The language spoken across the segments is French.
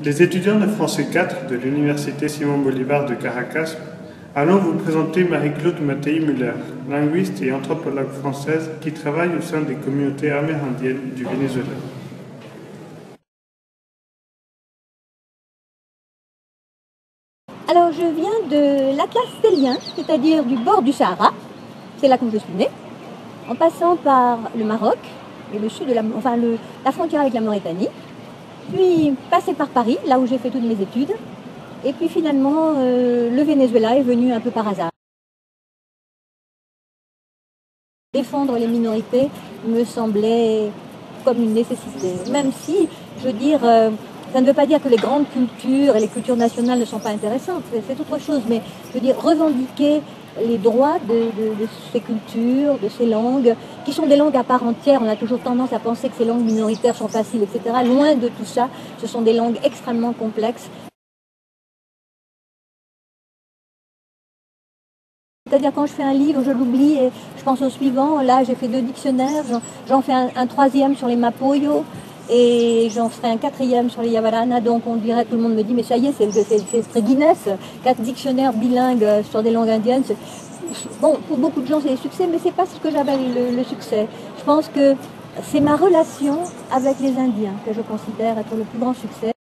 Les étudiants de français 4 de l'Université Simon Bolivar de Caracas allons vous présenter Marie-Claude Mattei-Müller, linguiste et anthropologue française qui travaille au sein des communautés amérindiennes du Venezuela. Alors je viens de l'Atlas stélien, c'est-à-dire du bord du Sahara, c'est là que je suis née, en passant par le Maroc et le sud de la frontière avec la Mauritanie, puis passer par Paris, là où j'ai fait toutes mes études, et puis finalement le Venezuela est venu un peu par hasard. Défendre les minorités me semblait comme une nécessité, même si, je veux dire, ça ne veut pas dire que les grandes cultures et les cultures nationales ne sont pas intéressantes, c'est autre chose, mais je veux dire, revendiquer les droits de ces cultures, de ces langues, qui sont des langues à part entière. On a toujours tendance à penser que ces langues minoritaires sont faciles, etc. Loin de tout ça, ce sont des langues extrêmement complexes. C'est-à-dire quand je fais un livre, je l'oublie et je pense au suivant. Là, j'ai fait 2 dictionnaires, j'en fais un 3e sur les Mapoyo et j'en ferai un 4e sur les Yavarana. Donc on dirait, tout le monde me dit, mais ça y est, c'est Guinness, 4 dictionnaires bilingues sur des langues indiennes. Bon, pour beaucoup de gens, c'est des succès, mais c'est pas ce que j'appelle le succès. Je pense que c'est ma relation avec les Indiens que je considère être le plus grand succès.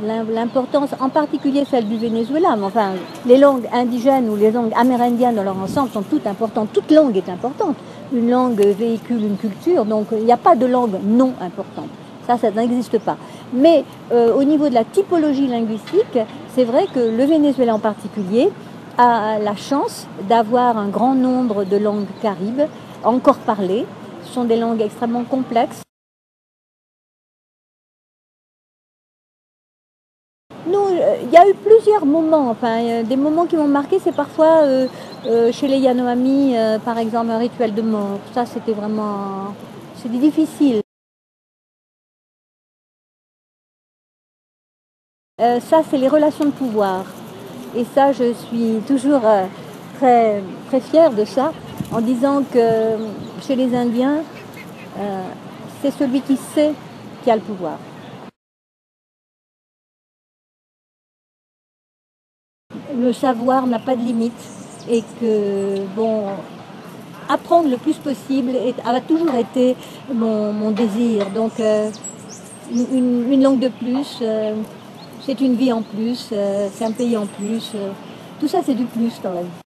L'importance, en particulier celle du Venezuela, mais enfin, les langues indigènes ou les langues amérindiennes dans leur ensemble sont toutes importantes. Toute langue est importante. Une langue véhicule une culture, donc il n'y a pas de langue non importante. Ça n'existe pas. Mais au niveau de la typologie linguistique, c'est vrai que le Venezuela en particulier a la chance d'avoir un grand nombre de langues caribes encore parlées. Ce sont des langues extrêmement complexes. Nous, il y a eu plusieurs moments, enfin, des moments qui m'ont marqué, c'est parfois chez les Yanomami, par exemple, un rituel de mort. Ça, c'était vraiment, c'était difficile. Ça, c'est les relations de pouvoir. Et ça, je suis toujours très, très fière de ça, en disant que chez les Indiens, c'est celui qui sait qui a le pouvoir. Le savoir n'a pas de limite et que, bon, apprendre le plus possible a toujours été mon désir. Donc, une langue de plus, c'est une vie en plus, c'est un pays en plus. Tout ça, c'est du plus dans la vie.